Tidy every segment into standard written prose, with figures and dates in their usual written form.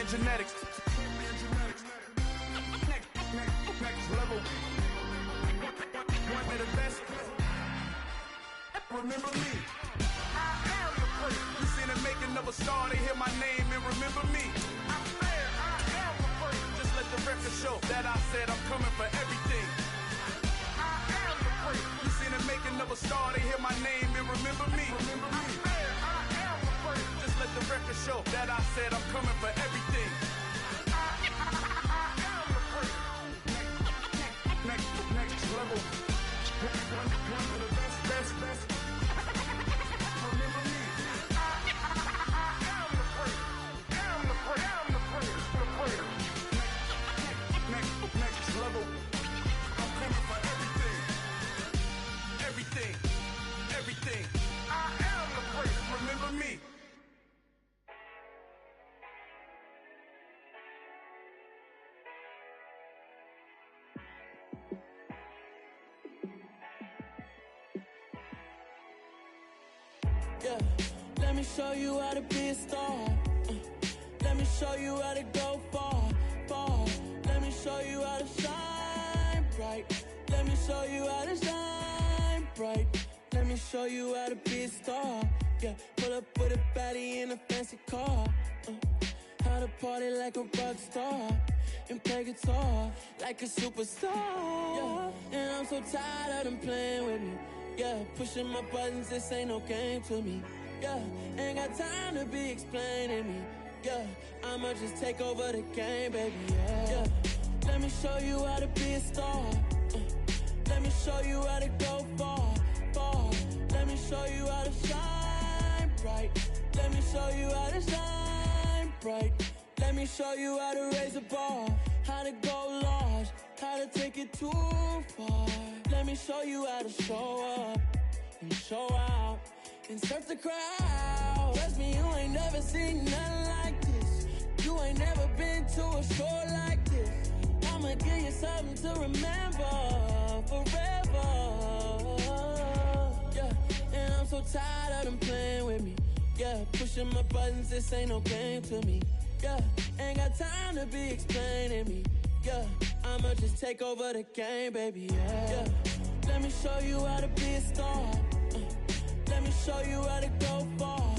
genetic. Next level. One of the best. Remember me. I am the place. You seen the making of a star, they hear my name and remember me. I said I am the place. Just let the record show that I said I'm coming for everything. I am the place. You seen the making of a star, they hear my name and remember me. Remember me. I said I am the place. Just let the record show that I said I'm coming for everything. I am the place. Next level. One of the best. Remember me. I am the place. Am the place. Next level. I'm coming for everything. I am the place. Remember me. Yeah, let me show you how to be a star. Let me show you how to go far. Let me show you how to shine bright. Let me show you how to shine bright. Let me show you how to be a star. Yeah, pull up with a baddie in a fancy car. How to party like a rock star and play guitar like a superstar. Yeah, and I'm so tired of them playing with me. Yeah, pushing my buttons, this ain't no game to me. Yeah, ain't got time to be explaining me. Yeah, I'ma just take over the game, baby. Yeah, let me show you how to be a star. Let me show you how to go far. Let me show you how to shine bright. Let me show you how to shine bright. Let me show you how to raise a bar, how to go large, how to take it too far. Let me show you how to show up and show out and surf the crowd. Trust me, you ain't never seen nothing like this. You ain't never been to a show like this. I'ma give you something to remember forever. Yeah, and I'm so tired of them playing with me. Yeah, pushing my buttons, this ain't no game to me. Yeah, ain't got time to be explaining me. Yeah, I'ma just take over the game, baby. Yeah, let me show you how to be a star. Let me show you how to go far.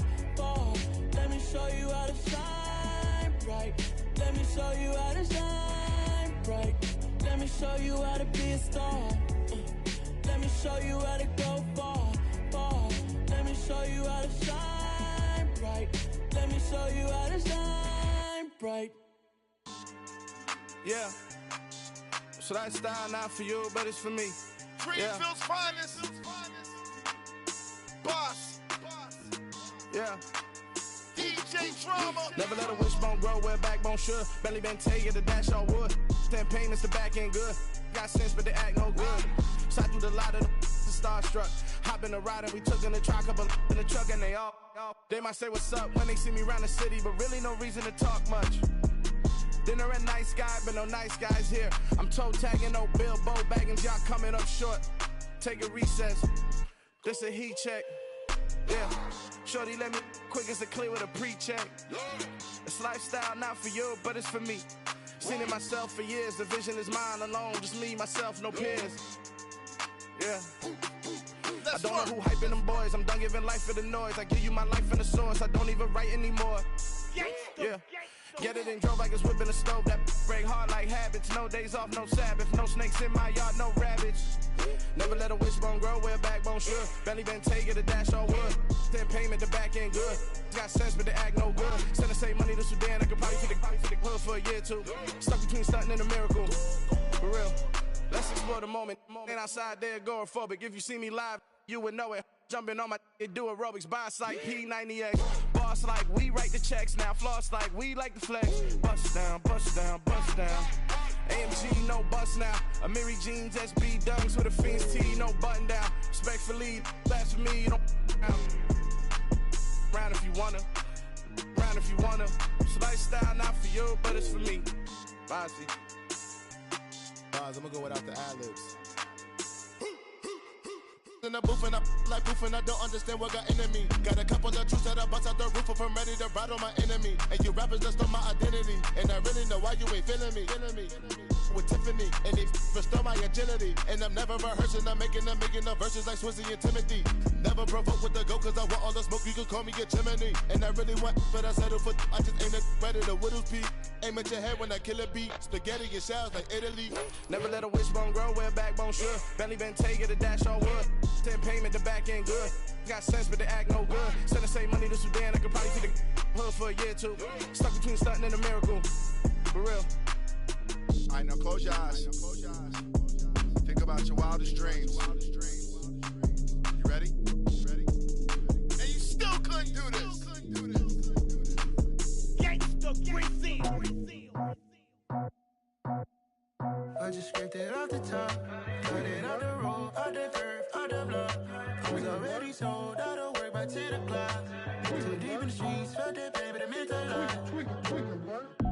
Let me show you how to shine bright. Let me show you how to shine bright. Let me show you how to be a star. Let me show you how to go far. Let me show you how to shine bright. Let me show you how to shine bright. Yeah. So that style not for you, but it's for me. Greenfield's finest. Boss. Yeah. DJ Drama. Never let a wishbone grow where a backbone should. Belly been taking the dash on wood. Campaign is the back end good. Got sense, but they act no good. So I threw the lot of the starstruck. Hop in the ride and we took in the truck, couple in the truck and they all. They might say what's up when they see me around the city, but really no reason to talk much. Dinner at Nice Guy, but no nice guys here. I'm toe tagging, no Bilbo baggins, y'all coming up short. Take a recess. This a heat check. Yeah. Shorty let me quick as a clear with a pre-check. It's lifestyle not for you, but it's for me. Seen it myself for years. The vision is mine alone. Just me, myself, no peers. Yeah. I don't know who hyping them boys. I'm done giving life for the noise. I give you my life in the source. I don't even write anymore. Yeah. Get it and drove like it's whipping a stove. That break hard like habits. No days off, no Sabbath. No snakes in my yard, no rabbits. Never let a wishbone grow where a backbone should. Belly been taking the dash on wood. Then payment, the back end good. Got sense, but they act no good. Send the same money to Sudan. I could probably feed the hood for a year or two. Stuck between stunting and a miracle. For real. Let's explore the moment. Ain't outside there agoraphobic. If you see me live, you would know it. Jumping on my do aerobics, boss like P90X. Boss like we write the checks now. Floss like we like the flex. Bust down, bust down, bust down. AMG, no bust now. Amiri jeans, SB dunks with a Fiends T, no button down. Respectfully, that's for me, you don't round if you wanna. Round if you wanna. So lifestyle not for you, but it's for me. Bossy. Boz, I'm gonna go without the ad-libs. in the booth and I like poof and I don't understand what got into me. Got a couple of truths that I bust out the roof if I'm ready to ride on my enemy. And you rappers just stole my identity, and I really know why you ain't feeling me. With Tiffany, and they restore my agility. And I'm never rehearsing, I'm making a verses like Swizzy and Timothy. Never provoke with the go, cause I want all the smoke, you can call me a chimney. And I really want, but I settle for, I just aim it ready to Whittles Peak. Aim at your head when I kill a beat, spaghetti and shells like Italy. Never let a wishbone grow where a backbone should. Belly been take it, a dash on wood. 10 payment, the back end good. Got sense, but they act no good. Send the same money to Sudan, I could probably see the hood for a year or two. Stuck between stunting and a miracle. For real. I know, close your eyes. Think about your wildest dreams. You ready? And you still couldn't do this. Gangsta Greasy. I just scraped it off the top, cut it off the road, off the curve, off the block. I was already sold out of work by 10 o'clock. Too deep in the streets, felt that pain, but it meant a lot.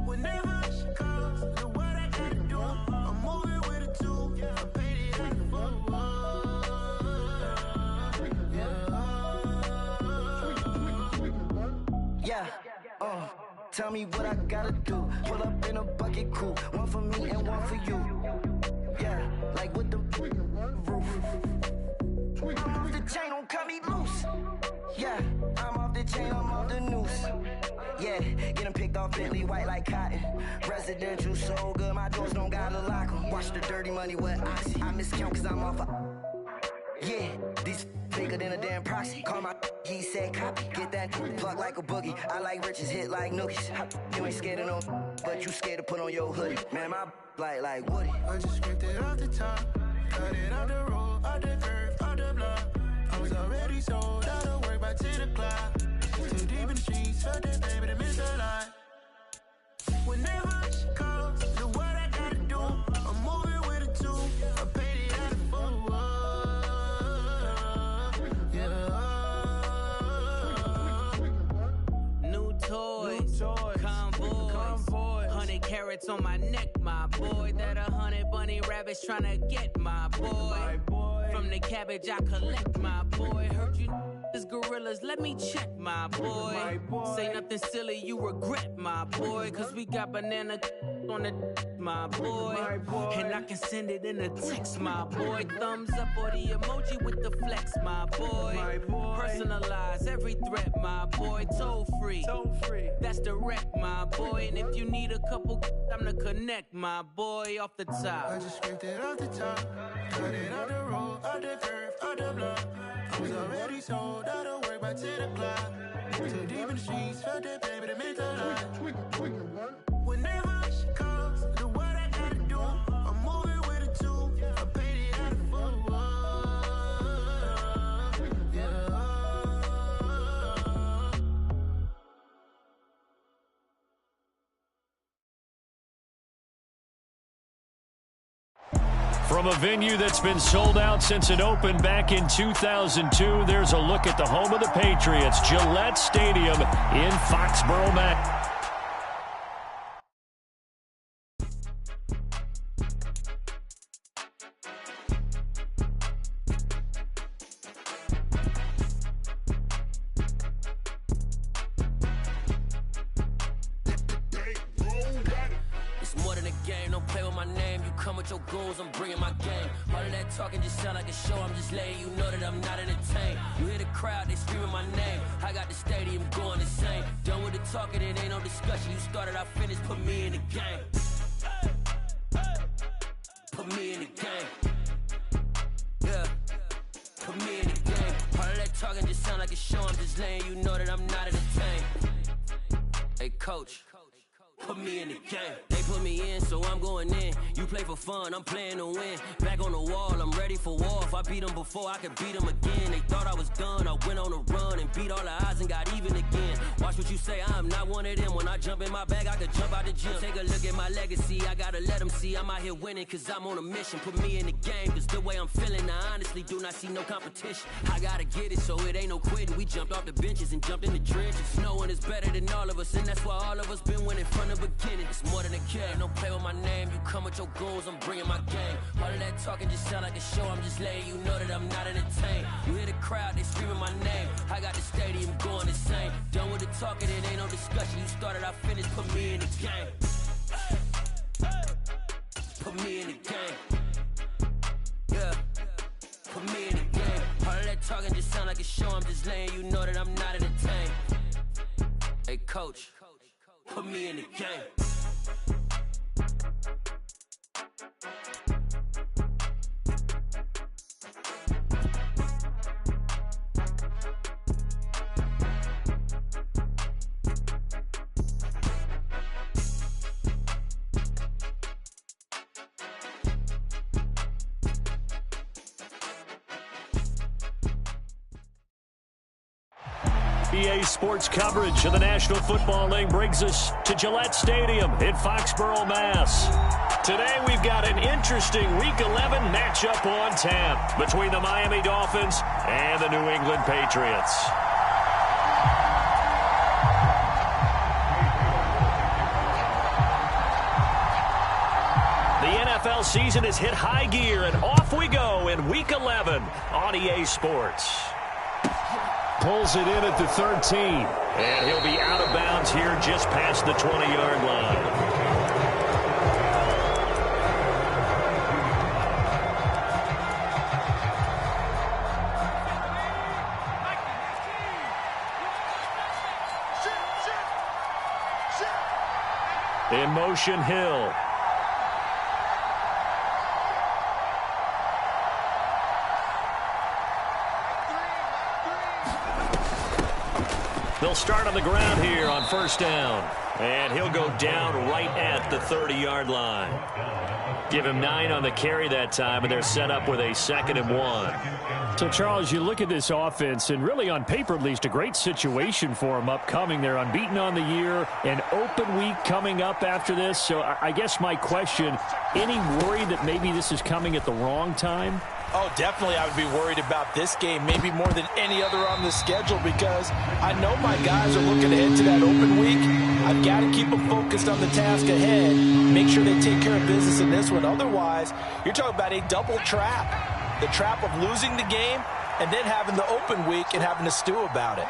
Whenever she calls, know what I gotta do. I'm moving with a two, I paid it out of full. Yeah, tell me what I gotta do. Pull up in a bucket crew, one for me and one for you. Yeah, like with the roof. I'm off the chain, don't cut me loose. Yeah, I'm off the chain, I'm off the noose. Yeah, getting picked off Bentley white like cotton. Residential so good, my doors don't gotta lock 'em. Watch the dirty money with Oxy. I miscount cause I'm off yeah, these bigger than a damn proxy. Call my he said copy. Get that plug like a boogie. I like riches, hit like nookies. You ain't scared of no, but you scared to put on your hoodie. Man, my like Woody. I just scraped it off the top, cut it off the road, off the curve, off the block. I was already sold out of work by 10 o'clock. Too deep in the streets, felt that baby, that meant a lot. Whenever she calls, know what I gotta do. I'm moving with a two, I paid it out of full. Toys, convoys, 100 carats on my neck, my boy. That 100 bunny rabbits tryna get my boy. From the cabbage I collect, my boy. Heard you is gorillas, let me check, my boy. Say nothing silly, you regret, my boy. Cause we got banana on the my boy. And I can send it in a text, my boy. Thumbs up or the emoji with the flex, my boy. Personalize every threat, my boy. Toll free. That's direct, my boy. And if you need a couple, I'm the connect, my boy. Off the top. I just scraped it off the top, cut it off the road, off the curve, off the block. I was already sold out of work by 10 o'clock. Too deep in the streets, felt that pain, but it meant a lot. Whenever she calls, know what I gotta do. I'm moving with a two, I paid it out of full. From a venue that's been sold out since it opened back in 2002, there's a look at the home of the Patriots, Gillette Stadium in Foxborough, Mass. Your goals, I'm bringing my game. All of that talking just sound like a show. I'm just letting you know that I'm not entertained. You hear the crowd, they screaming my name. I got the stadium going insane. Done with the talking, it ain't no discussion. You started, I finished. Put me in the game. Put me in the game. Yeah. Put me in the game. All of that talking just sound like a show. I'm just letting you know that I'm not entertained. Hey, coach. Put me in the game. They put me in, so I'm going in. You play for fun, I'm playing to win. Back on the wall, I'm ready for war. If I beat them before, I could beat them again. They thought I was done, I went on a run and beat all the odds and got even again. Watch what you say, I'm not one of them. When I jump in my bag, I could jump out the gym. Take a look at my legacy, I gotta let them see I'm out here winning, cause I'm on a mission. Put me in the game, cause the way I'm feeling, I honestly do not see no competition. I gotta get it, so it ain't no quitting. We jumped off the benches and jumped in the trenches. No one is better than all of us, and that's why all of us been winning front from the beginning. It's more than a game. Don't play with my name. You come with your goons, I'm bringing my game. All of that talking just sound like a show. I'm just letting you know that I'm not entertained. You hear the crowd, they screaming my name. I got the stadium going insane. Done with the talking, it ain't no discussion. You started, I finished. Put me in the game. Put me in the game. Yeah. Put me in the game. All of that talking just sound like a show. I'm just letting you know that I'm not entertained. Hey, coach, put me in the game. EA Sports coverage of the National Football League brings us to Gillette Stadium in Foxborough, Mass. Today we've got an interesting Week 11 matchup on tap between the Miami Dolphins and the New England Patriots. The NFL season has hit high gear, and off we go in Week 11 on EA Sports. Pulls it in at the 13. And he'll be out of bounds here just past the 20-yard line. In motion, Hill. They'll start on the ground here on first down. And he'll go down right at the 30-yard line. Give him 9 on the carry that time, and they're set up with a 2nd and 1. So, Charles, you look at this offense, and really on paper at least, a great situation for them upcoming. They're unbeaten on the year, an open week coming up after this. So I guess my question, any worry that maybe this is coming at the wrong time? Oh, definitely I would be worried about this game, maybe more than any other on the schedule, because I know my guys are looking ahead to that open week. I've got to keep them focused on the task ahead, make sure they take care of business in this one. Otherwise, you're talking about a double trap. The trap of losing the game and then having the open week and having to stew about it.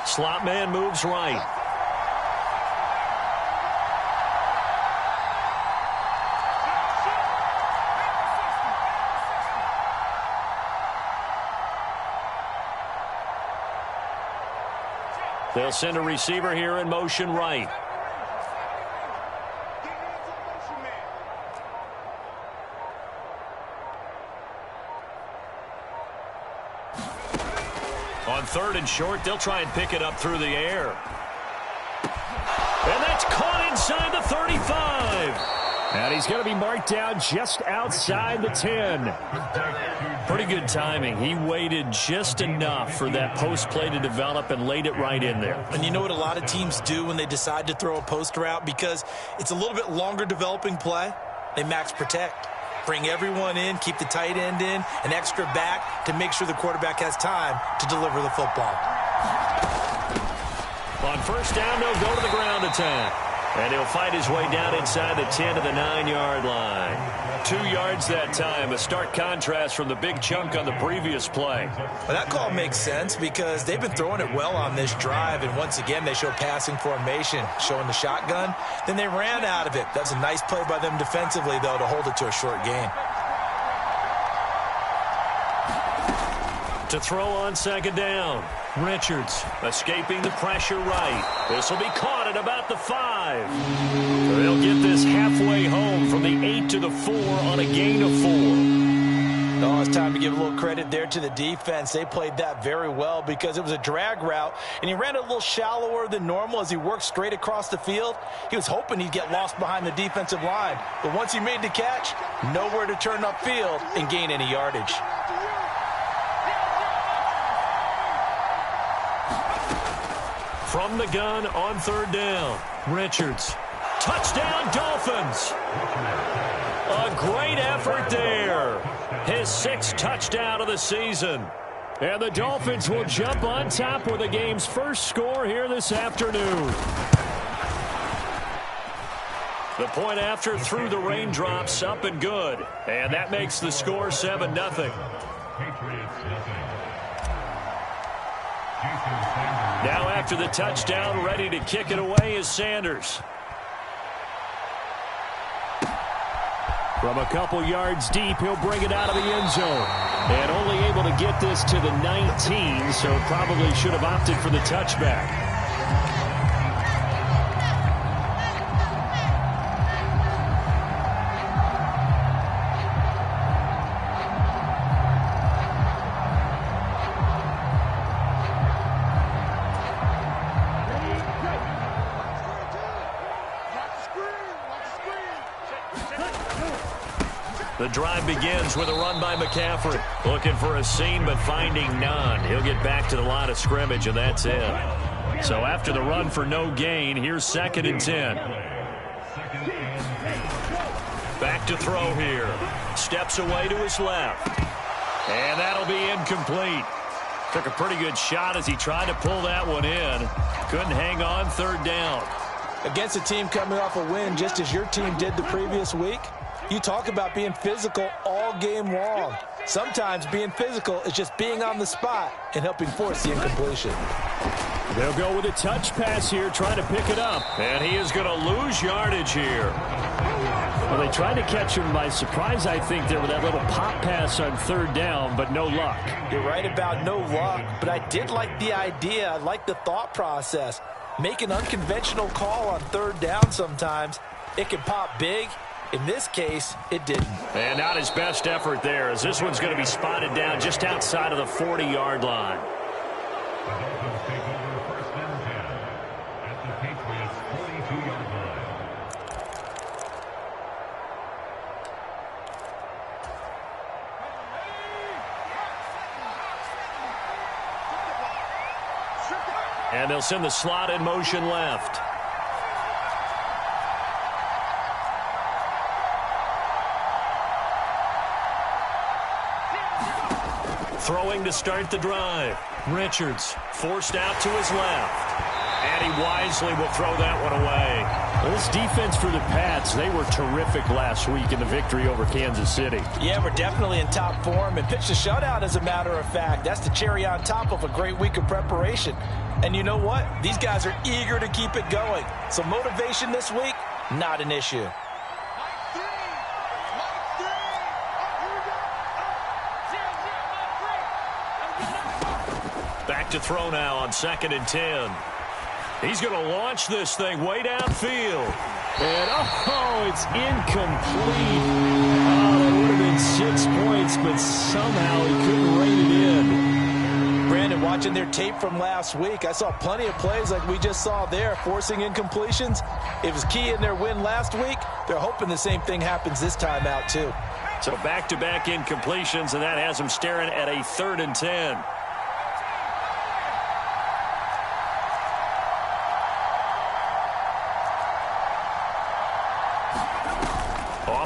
Slot man moves right. They'll send a receiver here in motion right. On 3rd and short, they'll try and pick it up through the air. And that's caught inside the 35. And he's going to be marked down just outside the 10. Pretty good timing. He waited just enough for that post play to develop and laid it right in there. And you know what a lot of teams do when they decide to throw a post route? Because it's a little bit longer developing play. They max protect. Bring everyone in, keep the tight end in, an extra back to make sure the quarterback has time to deliver the football. On first down, they'll go to the ground attack. And he'll fight his way down inside the 10 to the 9-yard line. 2 yards that time, a stark contrast from the big chunk on the previous play. Well, that call makes sense because they've been throwing it well on this drive, and once again they show passing formation, showing the shotgun. Then they ran out of it. That's a nice play by them defensively, though, to hold it to a short gain. To throw on 2nd down. Richards escaping the pressure right. This will be caught at about the 5. They'll get this halfway home from the 8 to the 4 on a gain of 4. Oh, it's time to give a little credit there to the defense. They played that very well because it was a drag route, and he ran it a little shallower than normal as he worked straight across the field. He was hoping he'd get lost behind the defensive line, but once he made the catch, nowhere to turn upfield and gain any yardage. From the gun on 3rd down, Richards. Touchdown, Dolphins. A great effort there. His 6th touchdown of the season. And the Dolphins will jump on top with the game's first score here this afternoon. The point after through the raindrops, up and good. And that makes the score 7-0. Now after the touchdown, ready to kick it away is Sanders. From a couple yards deep, he'll bring it out of the end zone. And only able to get this to the 19, so probably should have opted for the touchback. The drive begins with a run by McCaffrey. Looking for a seam, but finding none. He'll get back to the line of scrimmage, and that's it. So after the run for no gain, here's 2nd and 10. Back to throw here. Steps away to his left. And that'll be incomplete. Took a pretty good shot as he tried to pull that one in. Couldn't hang on, 3rd down. Against a team coming off a win, just as your team did the previous week, you talk about being physical all game long. Sometimes being physical is just being on the spot and helping force the incompletion. They'll go with a touch pass here, trying to pick it up. And he is going to lose yardage here. Well, they tried to catch him by surprise, I think, there with that little pop pass on 3rd down, but no luck. You're right about no luck, but I did like the idea. I like the thought process. Make an unconventional call on 3rd down sometimes. It can pop big. In this case, it didn't. And not his best effort there, as this one's going to be spotted down just outside of the 40-yard line. The Dolphins take over 1st and 10 at the Patriots' 42-yard line. And they'll send the slot in motion left. Throwing to start the drive. Richards forced out to his left. And he wisely will throw that one away. Well, this defense for the Pats, they were terrific last week in the victory over Kansas City. Yeah, we're definitely in top form and pitched a shutout, as a matter of fact. That's the cherry on top of a great week of preparation. And you know what? These guys are eager to keep it going. So motivation this week, not an issue. Back to throw now on 2nd and 10. He's going to launch this thing way downfield. And, oh, it's incomplete. Oh, that would have been 6 points, but somehow he couldn't rein it in. Brandon, watching their tape from last week, I saw plenty of plays like we just saw there, forcing incompletions. It was key in their win last week. They're hoping the same thing happens this time out, too. So back-to-back incompletions, and that has them staring at a 3rd and 10.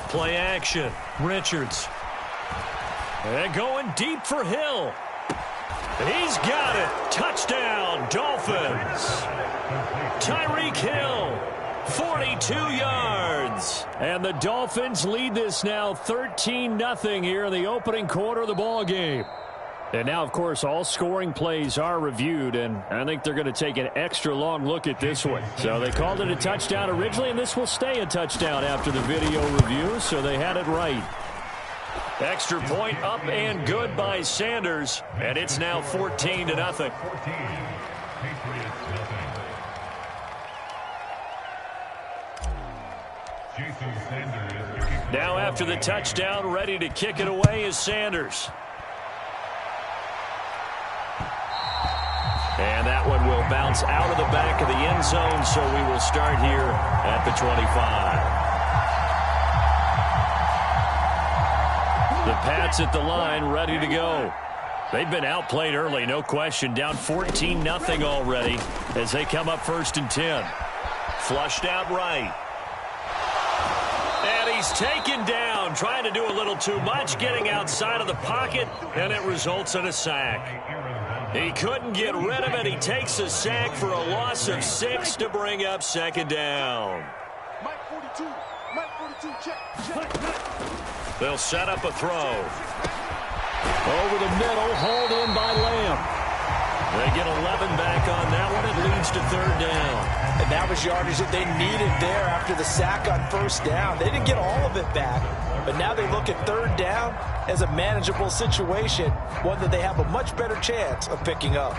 Play action. Richards. And going deep for Hill. He's got it. Touchdown, Dolphins. Tyreek Hill, 42 yards. And the Dolphins lead this now 13-0 here in the opening quarter of the ball game. And now, of course, all scoring plays are reviewed, and I think they're going to take an extra long look at this one. So they called it a touchdown originally, and this will stay a touchdown after the video review, so they had it right. Extra point up and good by Sanders, and it's now 14-0. Now after the touchdown, ready to kick it away is Sanders. And that one will bounce out of the back of the end zone, so we will start here at the 25. The Pats at the line, ready to go. They've been outplayed early, no question. Down 14-0 already as they come up 1st and 10. Flushed out right. And he's taken down, trying to do a little too much, getting outside of the pocket, and it results in a sack. He couldn't get rid of it. He takes a sack for a loss of 6 to bring up 2nd down. They'll set up a throw. Over the middle, hauled in by Lamb. They get 11 back on that one. It leads to third down. And that was yardage that they needed there after the sack on first down. They didn't get all of it back, but now they look at third down as a manageable situation, one that they have a much better chance of picking up.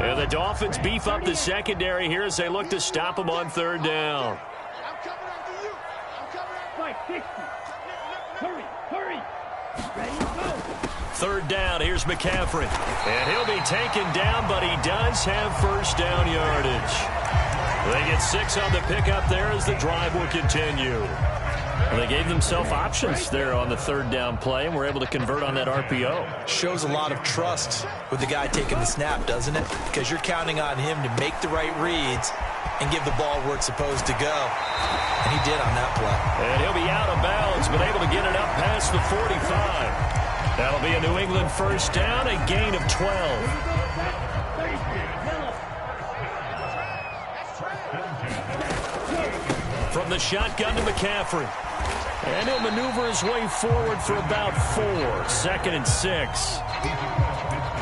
And the Dolphins beef up the secondary here as they look to stop them on third down. Hurry. Ready, go. Third down, here's McCaffrey. And he'll be taken down, but he does have first down yardage. They get 6 on the pickup there as the drive will continue. Well, they gave themselves options there on the third down play and were able to convert on that RPO. Shows a lot of trust with the guy taking the snap, doesn't it? Because you're counting on him to make the right reads and give the ball where it's supposed to go. And he did on that play. And he'll be out of bounds, but able to get it up past the 45. That'll be a New England first down, a gain of 12. From the shotgun to McCaffrey. And he'll maneuver his way forward for about 4. 2nd and 6.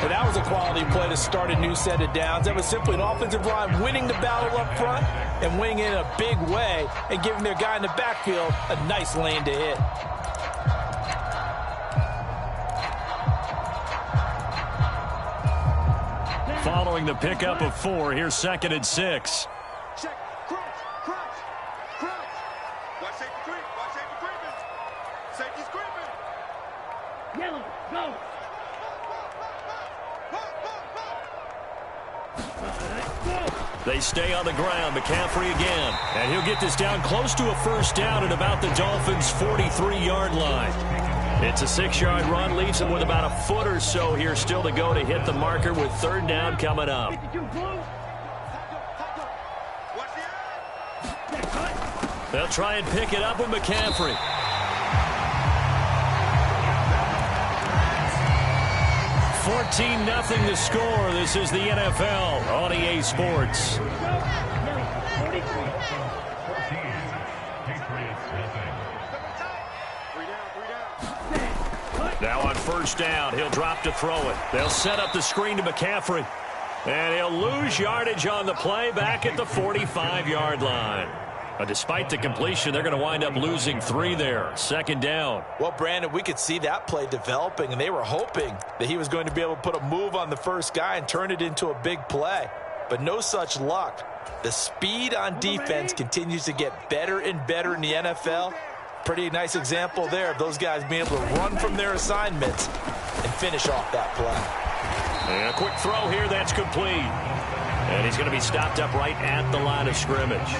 And that was a quality play to start a new set of downs. That was simply an offensive line winning the battle up front and winning in a big way and giving their guy in the backfield a nice lane to hit. Following the pickup of 4, here's 2nd and 6. Check. Crouch. Watch safety creep. Safety's creeping. Yellow, go. They stay on the ground. McCaffrey again. And he'll get this down close to a first down at about the Dolphins' 43-yard line. It's a 6-yard run. Leaves them with about a foot or so here still to go to hit the marker with third down coming up. They'll try and pick it up with McCaffrey. 14-0 the score. This is the NFL on EA Sports. Now on first down, he'll drop to throw it. They'll set up the screen to McCaffrey. And he'll lose yardage on the play back at the 45-yard line. But despite the completion, they're going to wind up losing 3 there. 2nd down. Well, Brandon, we could see that play developing, and they were hoping that he was going to be able to put a move on the first guy and turn it into a big play. But no such luck. The speed on defense continues to get better and better in the NFL. Pretty nice example there of those guys being able to run from their assignments and finish off that play. And a quick throw here, that's complete. And he's going to be stopped up right at the line of scrimmage.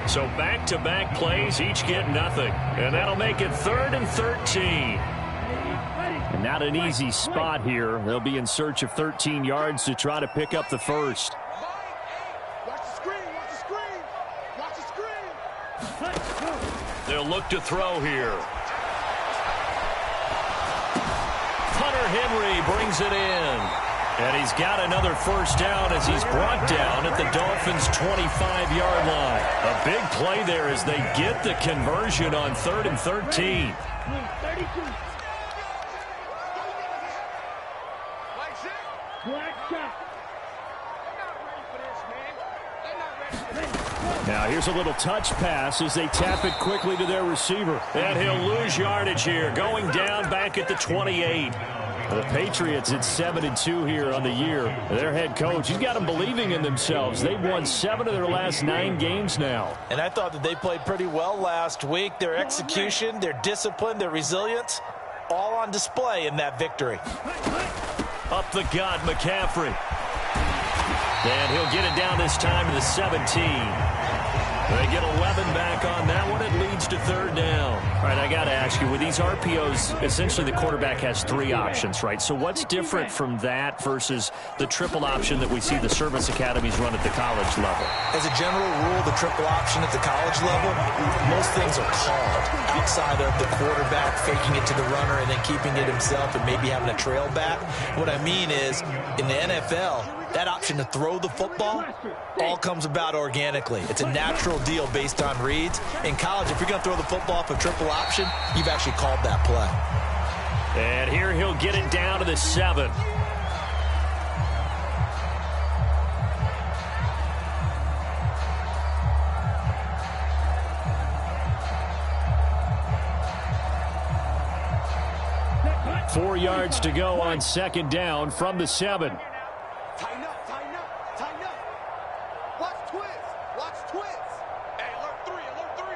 So back-to-back plays, each get nothing. And that'll make it 3rd and 13. And not an easy spot here. They'll be in search of 13 yards to try to pick up the first. Watch the screen. They'll look to throw here. Hunter Henry brings it in. And he's got another first down as he's brought down at the Dolphins' 25-yard line. A big play there as they get the conversion on 3rd and 13. Now here's a little touch pass as they tap it quickly to their receiver. And he'll lose yardage here, going down back at the 28. The Patriots at 7-2 here on the year. Their head coach, he's got them believing in themselves. They've won 7 of their last 9 games now. And I thought that they played pretty well last week. Their execution, their discipline, their resilience, all on display in that victory. Up the gut, McCaffrey. And he'll get it down this time to the 17. They get 11 back on that one. It leads leads to third down. All right, I got to ask you, with these RPOs, essentially the quarterback has 3 options, right? So what's different from that versus the triple option that we see the service academies run at the college level? As a general rule, the triple option at the college level, most things are called outside of the quarterback faking it to the runner and then keeping it himself and maybe having a trail back. What I mean is, in the NFL, that option to throw the football all comes about organically. It's a natural deal based on reads. In college, if you're going to throw the football off a triple option, you've actually called that play. And here he'll get it down to the 7. Four yards to go on second down from the 7. Tighten up, tighten up, tighten up. Watch twist, watch twist. Hey, alert 3, alert 3.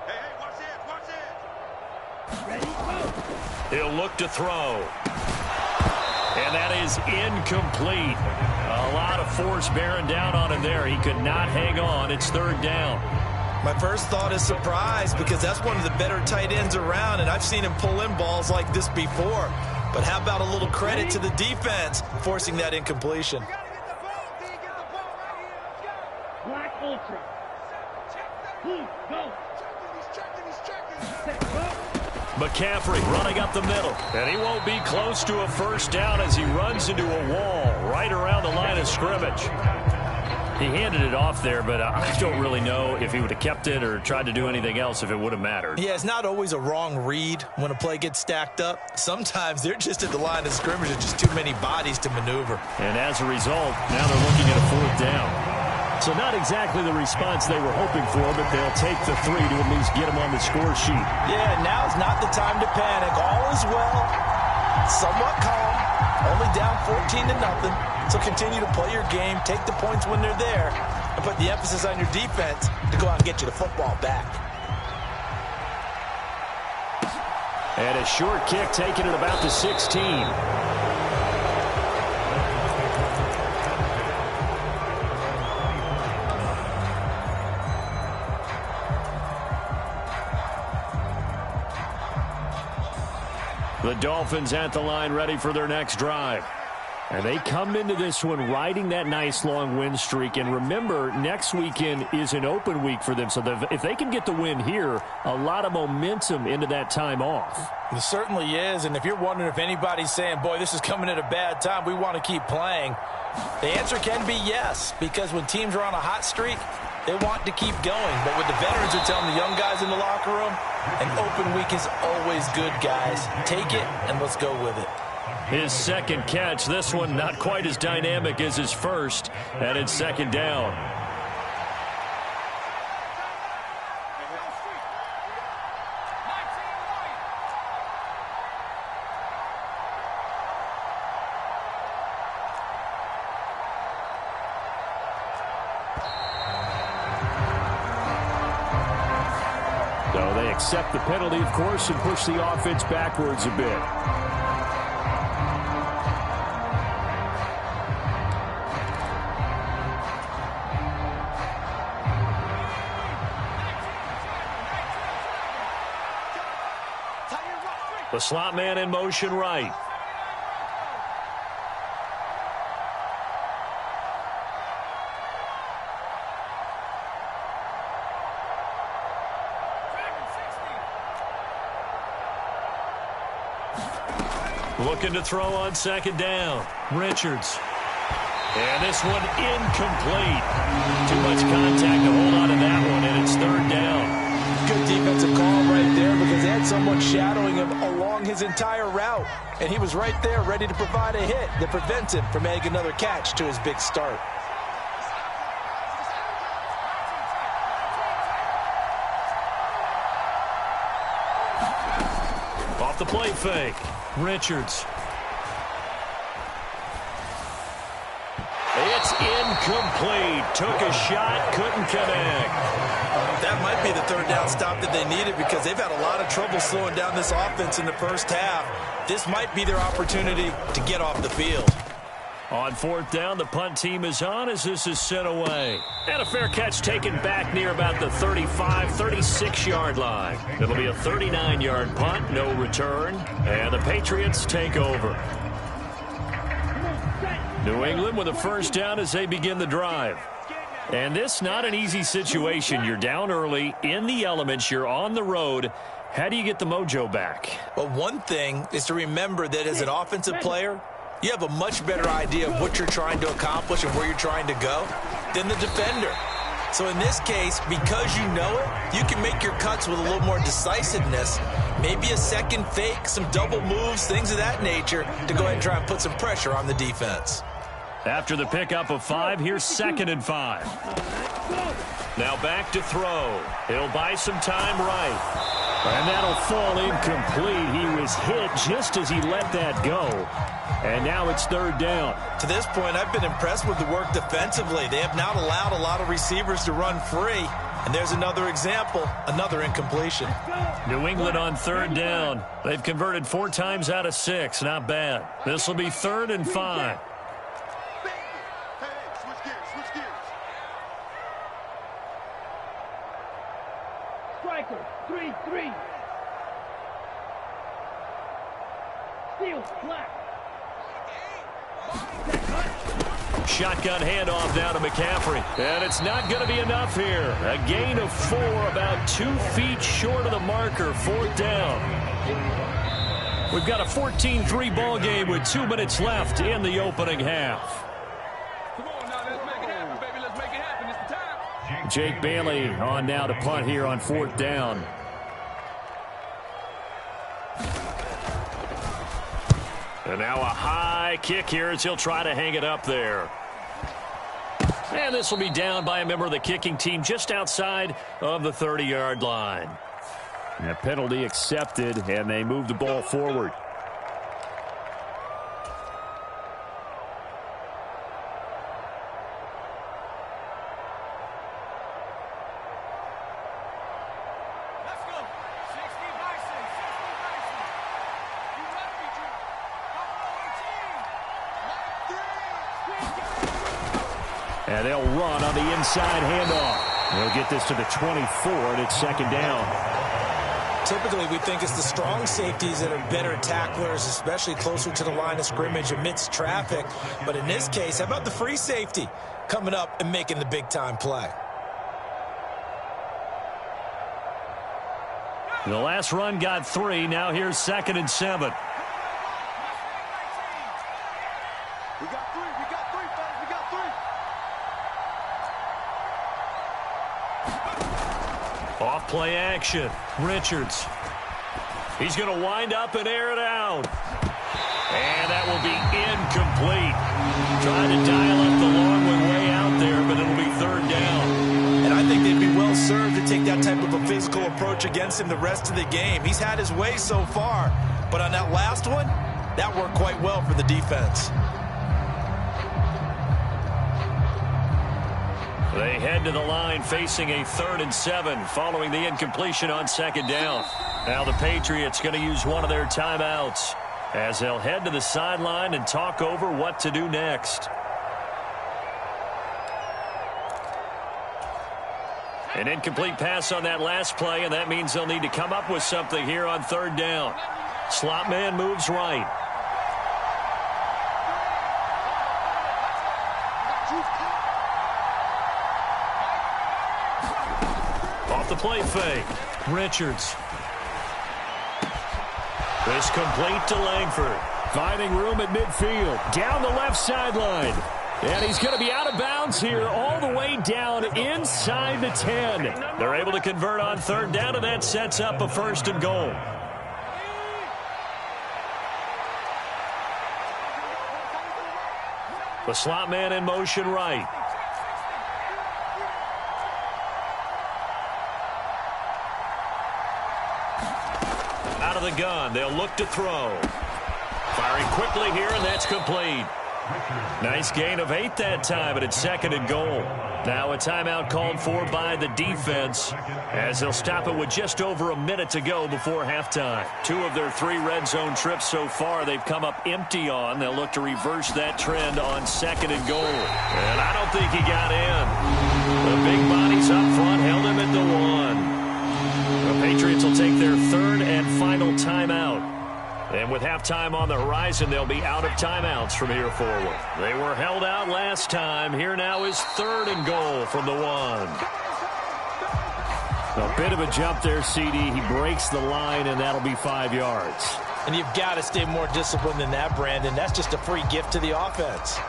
Hey, watch edge, watch edge. Ready, go. He'll look to throw. And that is incomplete. A lot of force bearing down on him there. He could not hang on. It's third down. My first thought is surprise because that's one of the better tight ends around, and I've seen him pull in balls like this before. But how about a little credit to the defense forcing that incompletion? Black Ultra. Blue, go. McCaffrey running up the middle, and he won't be close to a first down as he runs into a wall right around the line of scrimmage. He handed it off there, but I don't really know if he would have kept it or tried to do anything else if it would have mattered. Yeah, it's not always a wrong read when a play gets stacked up. Sometimes they're just at the line of scrimmage. There's just too many bodies to maneuver. And as a result, now they're looking at a fourth down. So not exactly the response they were hoping for, but they'll take the 3 to at least get them on the score sheet. Yeah, now's not the time to panic. All is well, somewhat calm, only down 14-0. So continue to play your game, take the points when they're there, and put the emphasis on your defense to go out and get you the football back. And a short kick taken at about the 16. The Dolphins at the line ready for their next drive. And they come into this one riding that nice long win streak. And remember, next weekend is an open week for them. So if they can get the win here, a lot of momentum into that time off. It certainly is. And if you're wondering if anybody's saying, boy, this is coming at a bad time, we want to keep playing, the answer can be yes. Because when teams are on a hot streak, they want to keep going. But what the veterans are telling the young guys in the locker room, an open week is always good, guys. Take it and let's go with it. His second catch, this one not quite as dynamic as his first, and it's second down. So they accept the penalty, of course, and push the offense backwards a bit. The slot man in motion right. Looking to throw on second down. Richards. And this one incomplete. Too much contact to hold on to that one, and it's third down. Good defensive call right there because they had someone shadowing him along his entire route. And he was right there ready to provide a hit that prevents him from making another catch to his big start. Off the play fake. Richards. It's incomplete. Took a shot, couldn't connect. That might be the third down stop that they needed because they've had a lot of trouble slowing down this offense in the first half. This might be their opportunity to get off the field. On fourth down, the punt team is on as this is sent away. And a fair catch taken back near about the 35, 36-yard line. It'll be a 39-yard punt, no return, and the Patriots take over. New England with a first down as they begin the drive. And this not an easy situation. You're down early, in the elements, you're on the road. How do you get the mojo back? Well, one thing is to remember that as an offensive player, you have a much better idea of what you're trying to accomplish and where you're trying to go than the defender. So in this case, because you know it, you can make your cuts with a little more decisiveness, maybe a second fake, some double moves, things of that nature, to go ahead and try and put some pressure on the defense. After the pickup of 5, here's 2nd and 5. Now back to throw. He'll buy some time right. And that'll fall incomplete. He was hit just as he let that go. And now it's 3rd down. To this point, I've been impressed with the work defensively. They have not allowed a lot of receivers to run free. And there's another example, another incompletion. New England on 3rd down. They've converted 4 times out of 6. Not bad. This will be 3rd and 5. Striker, 3-3. Steal, black. Shotgun handoff now to McCaffrey. And it's not going to be enough here. A gain of 4, about 2 feet short of the marker. 4th down. We've got a 14-3 ball game with 2 minutes left in the opening half. Come on now, let's make it happen, baby. Let's make it happen. It's the time. Jake Bailey on now to punt here on 4th down. And now a high kick here as he'll try to hang it up there. And this will be down by a member of the kicking team just outside of the 30-yard line. And a penalty accepted, and they move the ball forward. And they'll run on the inside handoff. They'll get this to the 24, and it's 2nd down. Typically, we think it's the strong safeties that are better tacklers, especially closer to the line of scrimmage amidst traffic. But in this case, how about the free safety coming up and making the big-time play? The last run got 3. Now here's 2nd and 7. We got 3. We got 3, fellas. We got 3. Off play action. Richards. He's going to wind up and air it out. And that will be incomplete. Trying to dial up the long way out there, but it'll be 3rd down. And I think they'd be well served to take that type of a physical approach against him the rest of the game. He's had his way so far, but on that last one, that worked quite well for the defense. They head to the line facing a 3rd and 7 following the incompletion on 2nd down. Now the Patriots going to use one of their timeouts as they'll head to the sideline and talk over what to do next. An incomplete pass on that last play, and that means they'll need to come up with something here on 3rd down. Slot man moves right. Off the play fake. Richards. This complete to Langford. Finding room at midfield. Down the left sideline. And he's going to be out of bounds here all the way down inside the 10. They're able to convert on 3rd down, and that sets up a 1st and goal. The slot man in motion right. Out of the gun, they'll look to throw. Firing quickly here, and that's complete. Nice gain of 8 that time, and it's 2nd and goal. Now a timeout called for by the defense as they'll stop it with just over a minute to go before halftime. 2 of their 3 red zone trips so far they've come up empty on. They'll look to reverse that trend on 2nd and goal. And I don't think he got in. The big bodies up front held him at the 1. The Patriots will take their 3rd and final timeout. And with halftime on the horizon, they'll be out of timeouts from here forward. They were held out last time. Here now is 3rd and goal from the 1. A bit of a jump there, CD. He breaks the line, and that'll be 5 yards. And you've got to stay more disciplined than that, Brandon. That's just a free gift to the offense.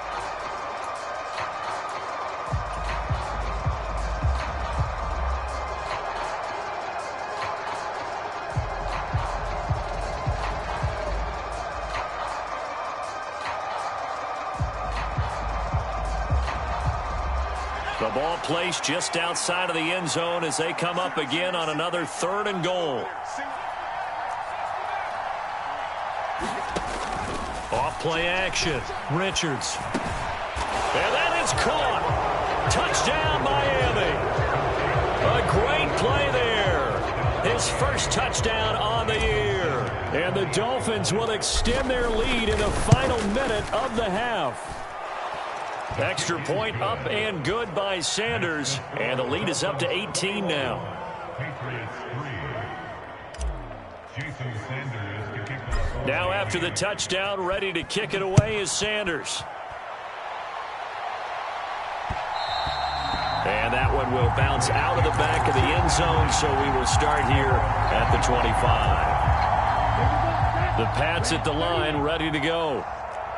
The ball placed just outside of the end zone as they come up again on another 3rd and goal. Off play action. Richards. And that is caught. Touchdown, Miami. A great play there. His first touchdown on the year. And the Dolphins will extend their lead in the final minute of the half. Extra point up and good by Sanders. And the lead is up to 18 now. Now after the touchdown, ready to kick it away is Sanders. And that one will bounce out of the back of the end zone, so we will start here at the 25. The Pats at the line, ready to go.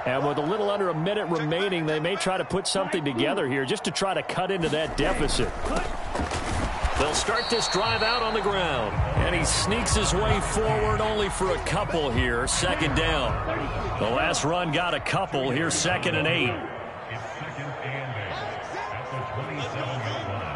And with a little under a minute remaining, they may try to put something together here just to try to cut into that deficit. They'll start this drive out on the ground. And he sneaks his way forward only for a couple here. 2nd down. The last run got a couple. Here's 2nd and 8. It's 2nd and 8 at the 27-yard line.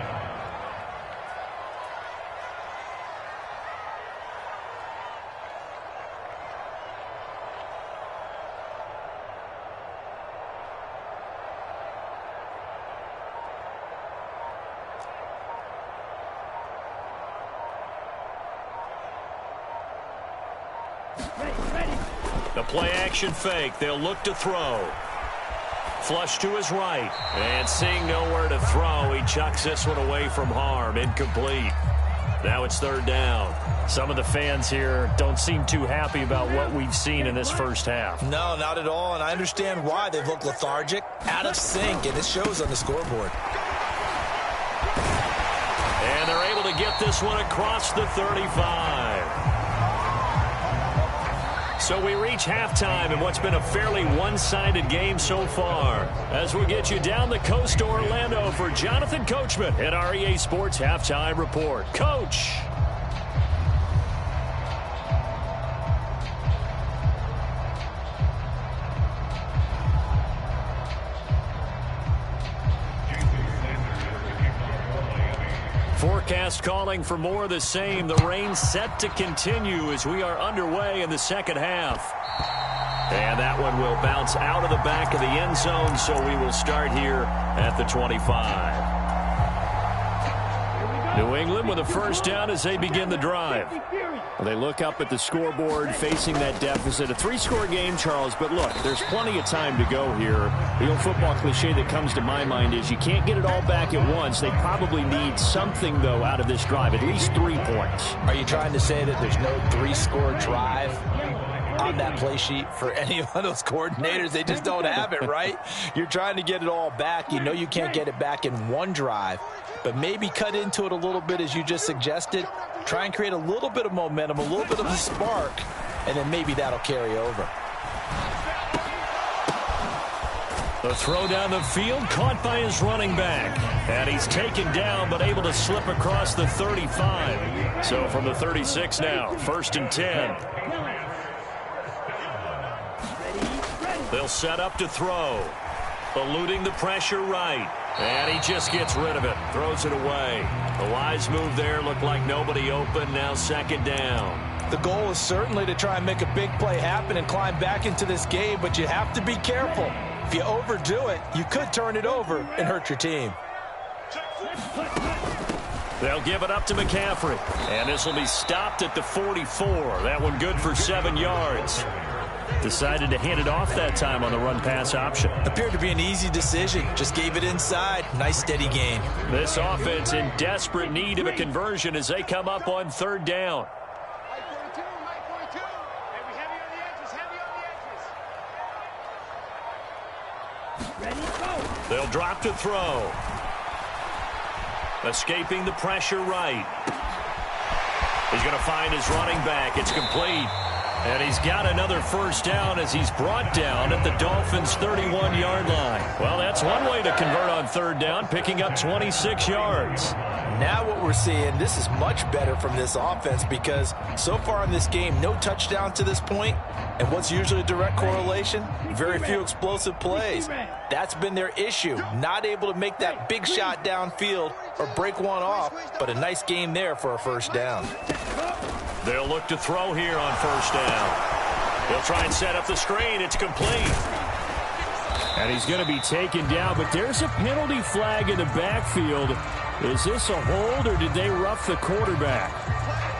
The play action fake. They'll look to throw. Flush to his right. And seeing nowhere to throw, he chucks this one away from harm. Incomplete. Now it's 3rd down. Some of the fans here don't seem too happy about what we've seen in this first half. No, not at all, and I understand why. They've looked lethargic, out of sync, and it shows on the scoreboard. And they're able to get this one across the 35. So we reach halftime in what's been a fairly one-sided game so far. As we get you down the coast to Orlando for Jonathan Coachman at our EA Sports Halftime Report. Coach. Forecast calling for more of the same. The rain set to continue as we are underway in the second half. And that one will bounce out of the back of the end zone, so we will start here at the 25. New England with a first down as they begin the drive. They look up at the scoreboard facing that deficit. A 3-score game, Charles, but look, there's plenty of time to go here. The old football cliche that comes to my mind is you can't get it all back at once. They probably need something, though, out of this drive, at least 3 points. Are you trying to say that there's no 3-score drive on that play sheet for any of those coordinators? They just don't have it, right? You're trying to get it all back. You know you can't get it back in one drive, but maybe cut into it a little bit as you just suggested. Try and create a little bit of momentum, a little bit of a spark, and then maybe that'll carry over. The throw down the field, caught by his running back. And he's taken down, but able to slip across the 35. So from the 36 now, 1st and 10. They'll set up to throw. Eluding the pressure right. And he just gets rid of it. Throws it away. The wise move there. Looked like nobody open. Now 2nd down. The goal is certainly to try and make a big play happen and climb back into this game, but you have to be careful. If you overdo it, you could turn it over and hurt your team. They'll give it up to McCaffrey. And this will be stopped at the 44. That one good for 7 yards. Decided to hand it off that time on the run-pass option. Appeared to be an easy decision. Just gave it inside. Nice, steady gain. This offense in desperate need of a conversion as they come up on 3rd down. They'll drop to throw. Escaping the pressure right. He's going to find his running back. It's complete. And he's got another first down as he's brought down at the Dolphins' 31-yard line. Well, that's one way to convert on 3rd down, picking up 26 yards. Now what we're seeing, this is much better from this offense because so far in this game, no touchdown to this point. And what's usually a direct correlation? Very few explosive plays. That's been their issue. Not able to make that big shot downfield or break one off, but a nice game there for a first down. They'll look to throw here on 1st down. They'll try and set up the screen. It's complete. And he's going to be taken down, but there's a penalty flag in the backfield. Is this a hold or did they rough the quarterback?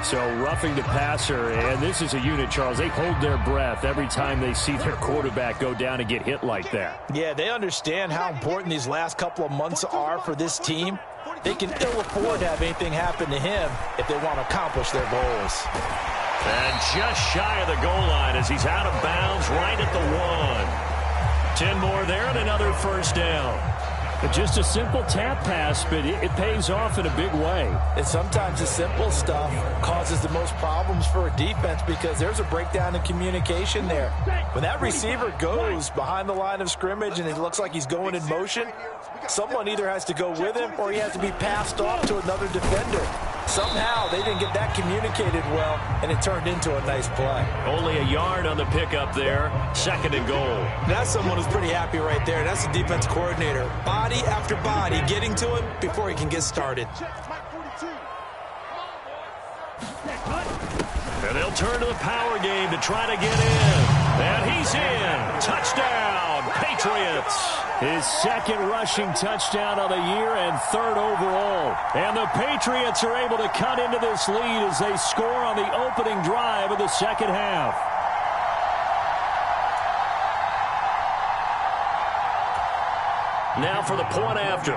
So roughing the passer, and this is a unit, Charles. They hold their breath every time they see their quarterback go down and get hit like that. Yeah, they understand how important these last couple of months are for this team. They can ill afford to have anything happen to him if they want to accomplish their goals. And just shy of the goal line as he's out of bounds right at the 1. 10 more there and another first down. But just a simple tap pass, but it pays off in a big way. And sometimes the simple stuff causes the most problems for a defense because there's a breakdown in communication there. When that receiver goes behind the line of scrimmage and it looks like he's going in motion, someone either has to go with him or he has to be passed off to another defender. Somehow they didn't get that communicated well, and it turned into a nice play. Only a yard on the pickup there. 2nd and goal. That's someone who's pretty happy right there. That's the defense coordinator. Body after body getting to him before he can get started. And they'll turn to the power game to try to get in. And he's in. Touchdown, Patriots. His 2nd rushing touchdown of the year and 3rd overall. And the Patriots are able to cut into this lead as they score on the opening drive of the 2nd half. Now for the point after.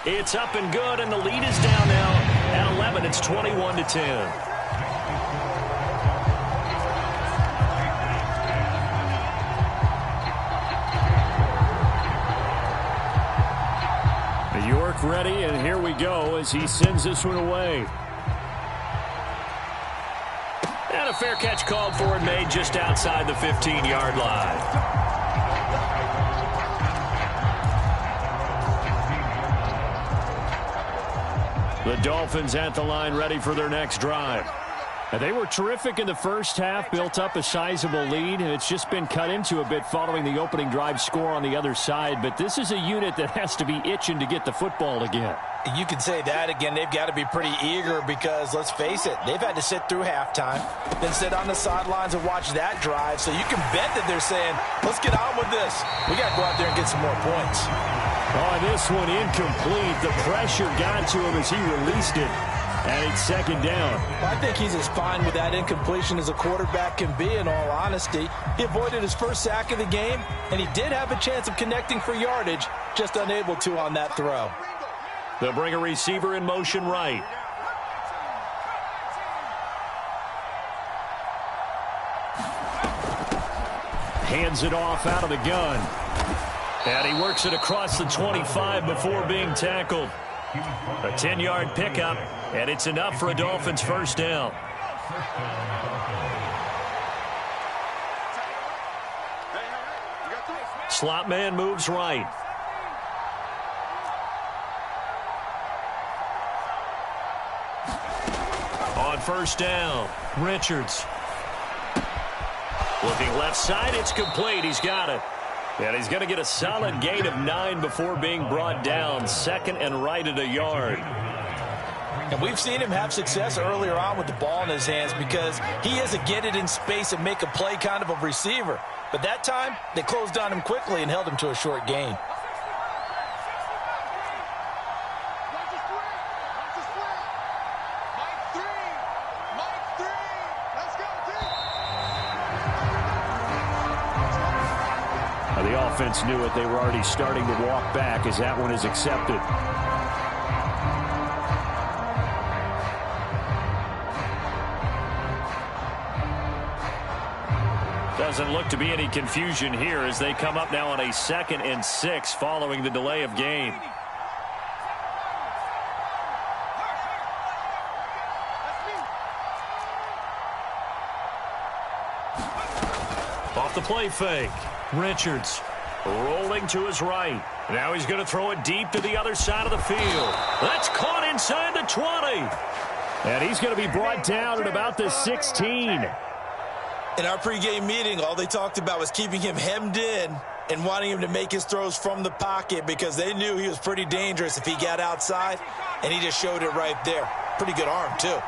It's up and good, and the lead is down now at 11. It's 21-10. York ready, and here we go as he sends this one away. And a fair catch called for and made just outside the 15-yard line. The Dolphins at the line ready for their next drive. They were terrific in the first half, built up a sizable lead, and it's just been cut into a bit following the opening drive score on the other side. But this is a unit that has to be itching to get the football again. You can say that again. They've got to be pretty eager because, let's face it, they've had to sit through halftime, then sit on the sidelines and watch that drive. So you can bet that they're saying, let's get on with this. We got to go out there and get some more points. Oh, this one incomplete. The pressure got to him as he released it. And it's 2nd down. Well, I think he's as fine with that incompletion as a quarterback can be, in all honesty. He avoided his first sack of the game, and he did have a chance of connecting for yardage, just unable to on that throw. They'll bring a receiver in motion right. Hands it off out of the gun. And he works it across the 25 before being tackled. A 10-yard pickup, and it's enough for a Dolphins first down. Slot man moves right. On first down, Richards. Looking left side, it's complete. He's got it. And he's going to get a solid gain of 9 before being brought down. Second and right at a yard. And we've seen him have success earlier on with the ball in his hands because he is a get it in space and make a play kind of a receiver. But that time, they closed on him quickly and held him to a short gain. The offense knew it. They were already starting to walk back as that one is accepted. Doesn't look to be any confusion here as they come up now on a 2nd and 6 following the delay of game. Off the play fake. Richards rolling to his right. Now he's going to throw it deep to the other side of the field. That's caught inside the 20. And he's going to be brought down at about the 16. In our pregame meeting, all they talked about was keeping him hemmed in and wanting him to make his throws from the pocket because they knew he was pretty dangerous if he got outside, and he just showed it right there. Pretty good arm, too.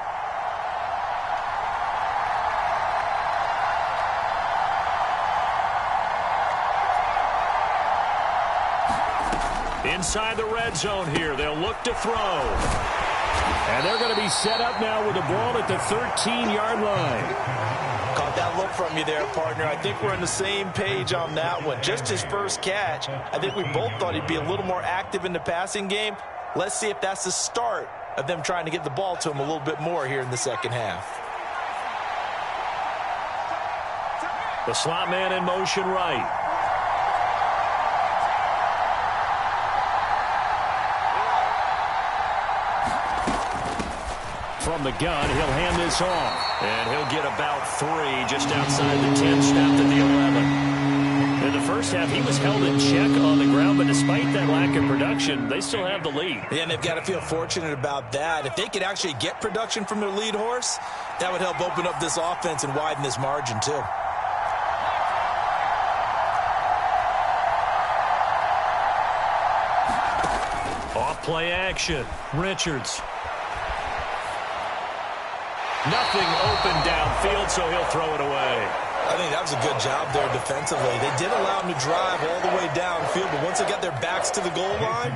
Inside the red zone here, they'll look to throw. And they're going to be set up now with the ball at the 13-yard line. Caught that look from you there, partner. I think we're on the same page on that one. Just his first catch. I think we both thought he'd be a little more active in the passing game. Let's see if that's the start of them trying to get the ball to him a little bit more here in the second half. The slot man in motion right. From the gun, he'll hand this off. And he'll get about 3 just outside the 10, snapped at the 11. In the first half, he was held in check on the ground, but despite that lack of production, they still have the lead. Yeah, and they've got to feel fortunate about that. If they could actually get production from their lead horse, that would help open up this offense and widen this margin, too. Off play action. Richards. Nothing open downfield, so he'll throw it away. I think that was a good job there defensively. They did allow him to drive all the way downfield, but once they got their backs to the goal line,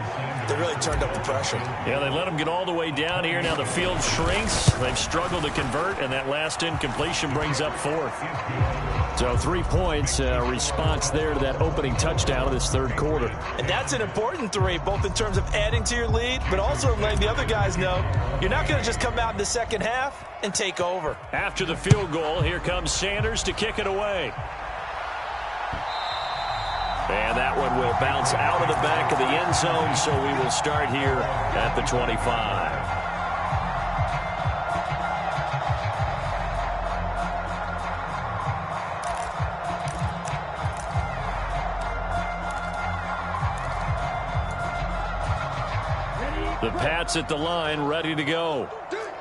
they really turned up the pressure. Yeah, they let him get all the way down here. Now the field shrinks. They've struggled to convert, and that last incompletion brings up 4th. So 3 points, response there to that opening touchdown of this third quarter. And that's an important 3, both in terms of adding to your lead, but also letting the other guys know you're not going to just come out in the second half and take over. After the field goal, here comes Sanders to kick it away. And that one will bounce out of the back of the end zone, so we will start here at the 25. The Pats at the line, ready to go.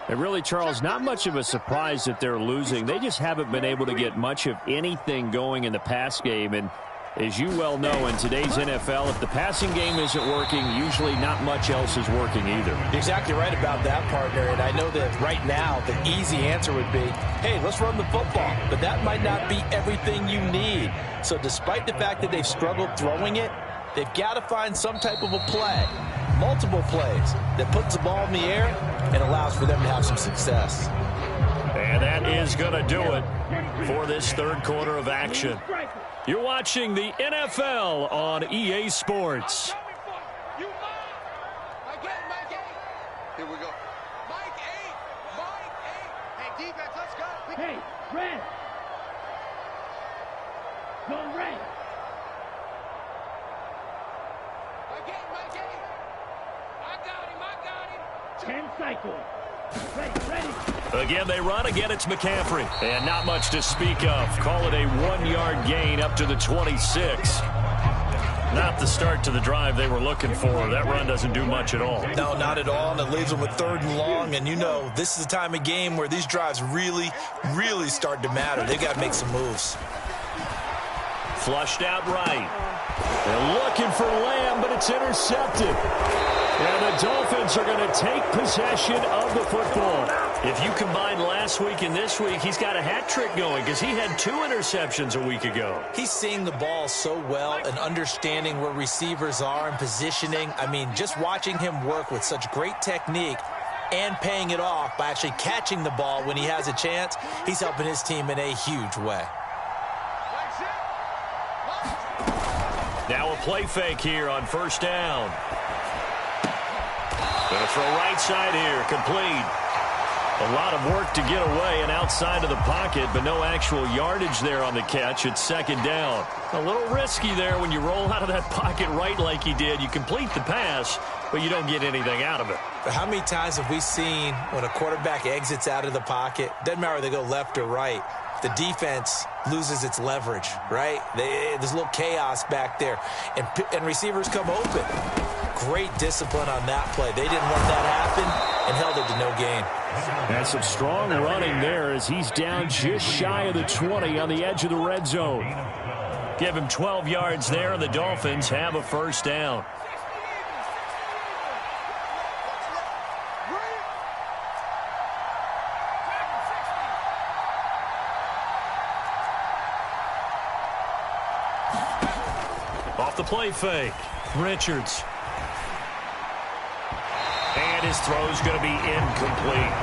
And really, Charles, not much of a surprise that they're losing. They just haven't been able to get much of anything going in the pass game. And as you well know, in today's NFL, if the passing game isn't working, usually not much else is working either. You're exactly right about that, partner. And I know that right now the easy answer would be, hey, let's run the football. But that might not be everything you need. So despite the fact that they've struggled throwing it, they've got to find some type of a play, multiple plays, that puts the ball in the air and allows for them to have some success. And that is going to do it for this third quarter of action. You're watching the NFL on EA Sports. Here we go. Mike 8. Hey, defense, let's go. Hey, red. Go red. Mike 8. I got him. 10 cycles. Ready. Again, they run. Again, it's McCaffrey. And not much to speak of. Call it a 1-yard gain up to the 26. Not the start to the drive they were looking for. That run doesn't do much at all. No, not at all, and it leaves them with 3rd and long. And you know, this is the time of game where these drives really, really start to matter. They've got to make some moves. Flushed out right. They're looking for Lamb, but it's intercepted. And the Dolphins are going to take possession of the football. If you combine last week and this week, he's got a hat trick going because he had 2 interceptions a week ago. He's seeing the ball so well and understanding where receivers are and positioning. I mean, just watching him work with such great technique and paying it off by actually catching the ball when he has a chance, he's helping his team in a huge way. Now a play fake here on first down. Going to throw right side here, complete. A lot of work to get away and outside of the pocket, but no actual yardage there on the catch. It's second down. A little risky there when you roll out of that pocket right like he did. You complete the pass, but you don't get anything out of it. But how many times have we seen when a quarterback exits out of the pocket, doesn't matter whether they go left or right, the defense loses its leverage, right? There's a little chaos back there, and receivers come open. Great discipline on that play. They didn't let that happen and held it to no gain. And some strong running there as he's down just shy of the 20 on the edge of the red zone. Give him 12 yards there, and the Dolphins have a first down. Off the play fake, Richards. And his throw's going to be incomplete.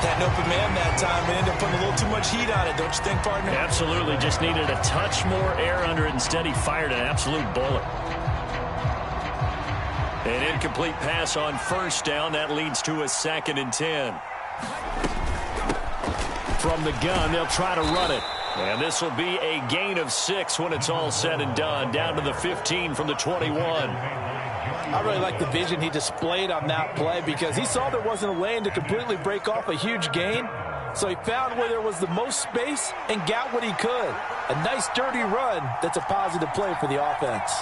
That open man that time, it ended up putting a little too much heat on it, don't you think, partner? Absolutely. Just needed a touch more air under it. Instead, he fired an absolute bullet. An incomplete pass on first down. That leads to a 2nd and 10. From the gun, they'll try to run it. And this will be a gain of 6 when it's all said and done. Down to the 15 from the 21. I really like the vision he displayed on that play because he saw there wasn't a lane to completely break off a huge gain. So he found where there was the most space and got what he could. A nice, dirty run that's a positive play for the offense.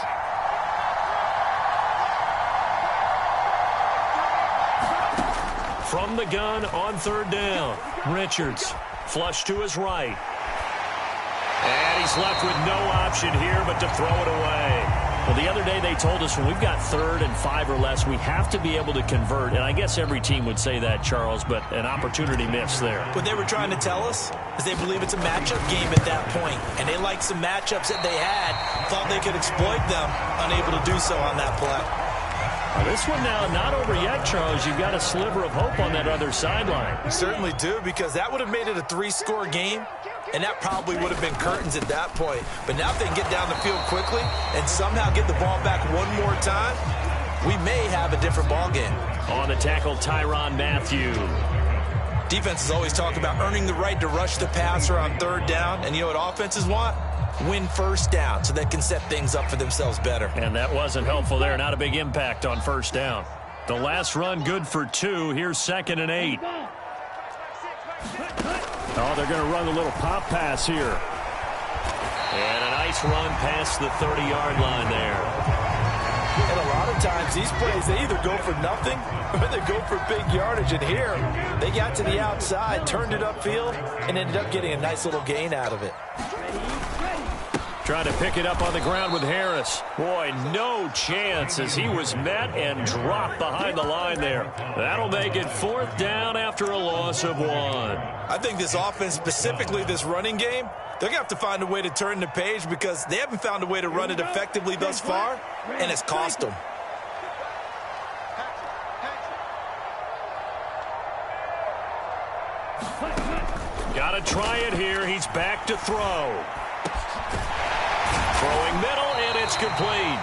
From the gun on third down, Richards flush to his right. And he's left with no option here but to throw it away. Well, the other day they told us when we've got 3rd and 5 or less, we have to be able to convert. And I guess every team would say that, Charles, but an opportunity missed there. What they were trying to tell us is they believe it's a matchup game at that point. And they liked some matchups that they had, thought they could exploit them, unable to do so on that play. Well, this one now not over yet, Charles. You've got a sliver of hope on that other sideline. You certainly do, because that would have made it a 3-score game. And that probably would have been curtains at that point. But now if they can get down the field quickly and somehow get the ball back one more time, we may have a different ball game. On the tackle, Tyrann Mathieu. Defenses always talk about earning the right to rush the passer on 3rd down. And you know what offenses want? Win first down so they can set things up for themselves better. And that wasn't helpful there. Not a big impact on first down. The last run good for 2. Here's 2nd and 8. Oh, they're going to run a little pop pass here. And a nice run past the 30-yard line there. And a lot of times these plays, they either go for nothing or they go for big yardage. And here, they got to the outside, turned it upfield, and ended up getting a nice little gain out of it. Trying to pick it up on the ground with Harris. Boy, no chance as he was met and dropped behind the line there. That'll make it 4th down after a loss of 1. I think this offense, specifically this running game, they're going to have to find a way to turn the page because they haven't found a way to run it effectively thus far, and it's cost them. Got to try it here. He's back to throw. Throwing middle, and it's complete.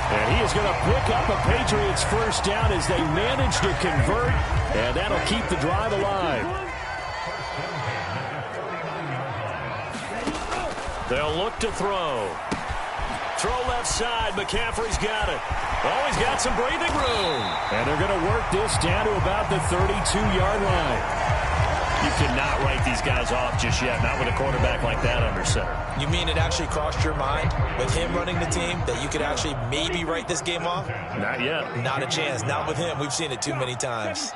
And he is going to pick up a Patriots first down as they manage to convert, and that'll keep the drive alive. They'll look to throw. Throw left side. McCaffrey's got it. Oh, he's got some breathing room. And they're going to work this down to about the 32-yard line. You cannot write these guys off just yet, not with a quarterback like that under center. You mean it actually crossed your mind with him running the team that you could actually maybe write this game off? Not yet. Not a chance. Not with him. We've seen it too many times.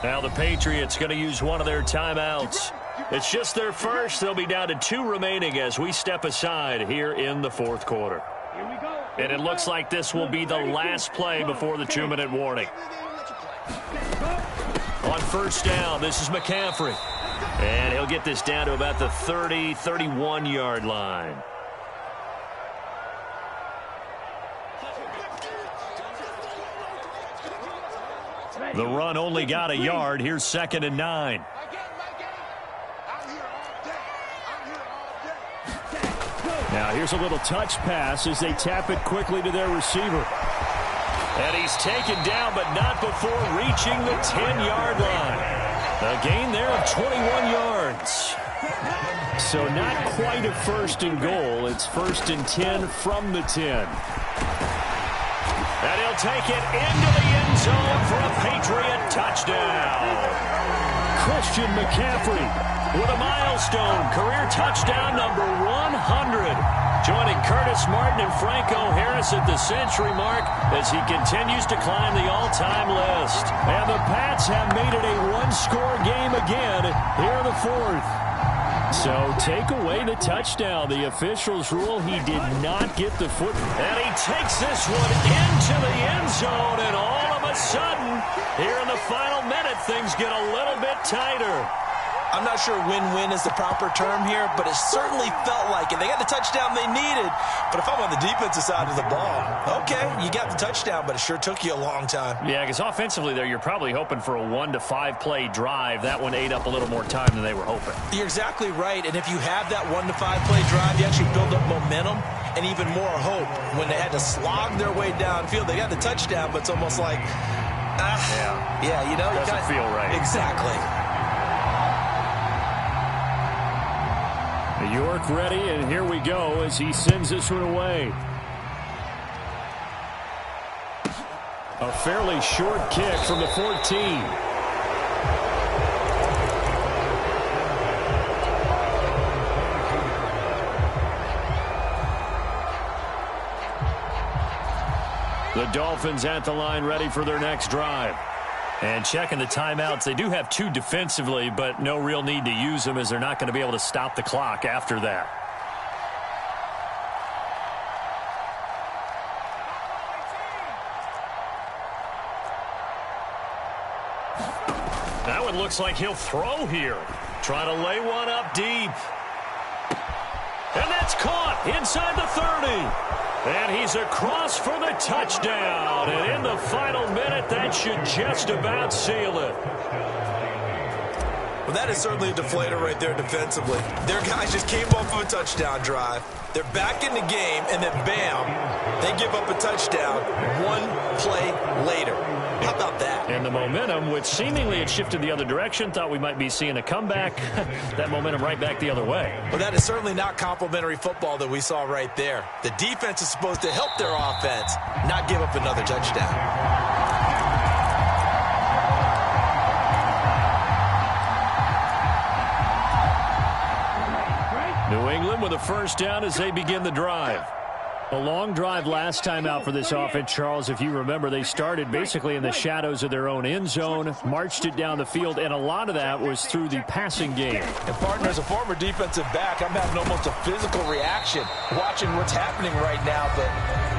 Now the Patriots going to use one of their timeouts. It's just their first. They'll be down to 2 remaining as we step aside here in the fourth quarter. Here we go. And it looks like this will be the last play before the 2-minute warning. On first down, this is McCaffrey. And he'll get this down to about the 30, 31-yard line. The run only got a yard. Here's 2nd and 9. Now here's a little touch pass as they tap it quickly to their receiver. And he's taken down, but not before reaching the 10-yard line. A gain there of 21 yards. So not quite a 1st and goal. It's 1st and 10 from the 10. And he'll take it into the end zone for a Patriot touchdown. Christian McCaffrey with a milestone career touchdown number 100. Joining Curtis Martin and Franco Harris at the century mark as he continues to climb the all-time list. And the Pats have made it a 1-score game again here in the 4th. So take away the touchdown. The officials rule he did not get the foot. And he takes this one into the end zone. And all of a sudden, here in the final minute, things get a little bit tighter. I'm not sure win-win is the proper term here, but it certainly felt like it. They got the touchdown they needed, but if I'm on the defensive side of the ball, okay, you got the touchdown, but it sure took you a long time. Yeah, because offensively there, you're probably hoping for a 1-to-5 play drive. That one ate up a little more time than they were hoping. You're exactly right, and if you have that 1-to-5 play drive, you actually build up momentum and even more hope. When they had to slog their way downfield, they got the touchdown, but it's almost like, yeah, you know. Doesn't feel right. Exactly. York ready, and here we go as he sends this one away. A fairly short kick from the 14. The Dolphins at the line ready for their next drive. And checking the timeouts, they do have 2 defensively, but no real need to use them as they're not going to be able to stop the clock after that. That one looks like he'll throw here. Trying to lay one up deep. And that's caught inside the 30. And he's across for the touchdown. And in the final minute, that should just about seal it. Well, that is certainly a deflator right there defensively. Their guys just came off of a touchdown drive. They're back in the game, and then bam, they give up a touchdown 1 play later. How about that? And the momentum, which seemingly had shifted the other direction, thought we might be seeing a comeback. That momentum right back the other way. Well, that is certainly not complimentary football that we saw right there. The defense is supposed to help their offense, not give up another touchdown. New England with a first down as they begin the drive. A long drive last time out for this offense, Charles. If you remember, they started basically in the shadows of their own end zone, marched it down the field, and a lot of that was through the passing game. And, partner, as a former defensive back, I'm having almost a physical reaction watching what's happening right now. But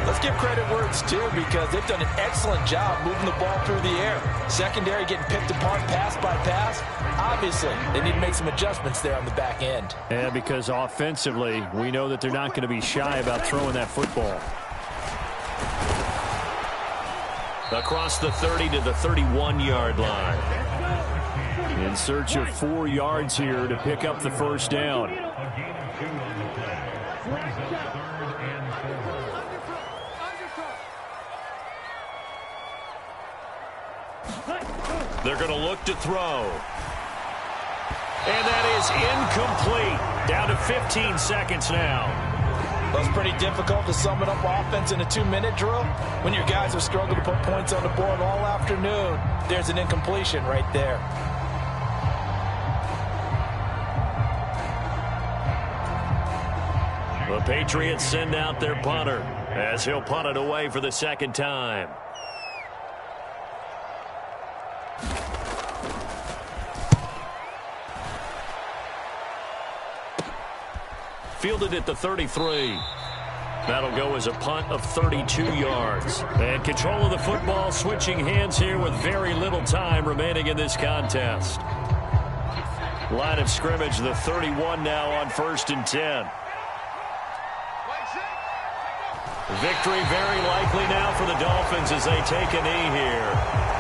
let's give credit where it's due because they've done an excellent job moving the ball through the air. Secondary getting picked apart pass by pass. Obviously, they need to make some adjustments there on the back end. Yeah, because offensively, we know that they're not going to be shy about throwing that football. Across the 30 to the 31-yard line. In search of 4 yards here to pick up the first down. They're going to look to throw. And that is incomplete. Down to 15 seconds now. Well, it's pretty difficult to sum it up offense in a 2-minute drill. When your guys have struggled to put points on the board all afternoon, there's an incompletion right there. The Patriots send out their punter as he'll punt it away for the second time. fielded at the 33. That'll go as a punt of 32 yards. And control of the football switching hands here with very little time remaining in this contest. Line of scrimmage, the 31 now on 1st and 10. Victory very likely now for the Dolphins as they take a knee here.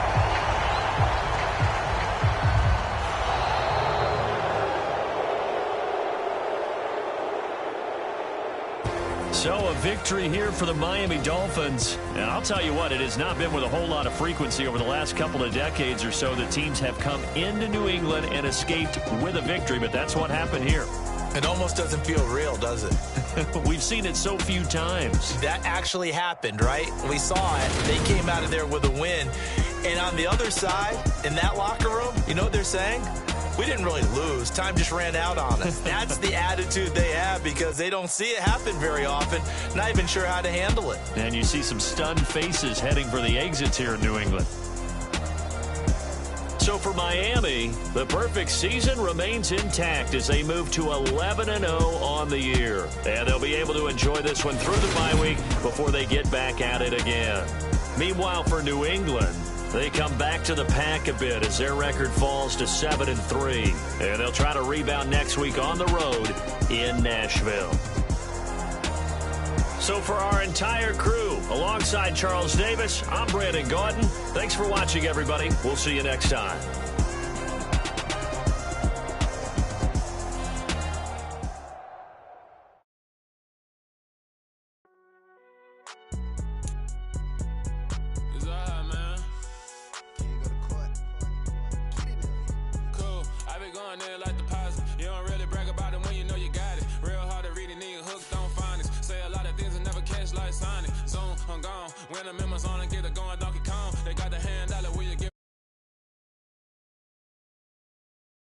So a victory here for the Miami Dolphins. And I'll tell you what, it has not been with a whole lot of frequency over the last couple of decades or so that teams have come into New England and escaped with a victory, but that's what happened here. It almost doesn't feel real, does it? We've seen it so few times. That actually happened, right? We saw it. They came out of there with a win. And on the other side, in that locker room, you know what they're saying? We didn't really lose. Time just ran out on us. That's the attitude they have because they don't see it happen very often. Not even sure how to handle it. And you see some stunned faces heading for the exits here in New England. So for Miami, the perfect season remains intact as they move to 11-0 on the year. And they'll be able to enjoy this one through the bye week before they get back at it again. Meanwhile, for New England, they come back to the pack a bit as their record falls to 7-3. And they'll try to rebound next week on the road in Nashville. So for our entire crew, alongside Charles Davis, I'm Brandon Gordon. Thanks for watching, everybody. We'll see you next time. It's all right, man. Cool. I been going there like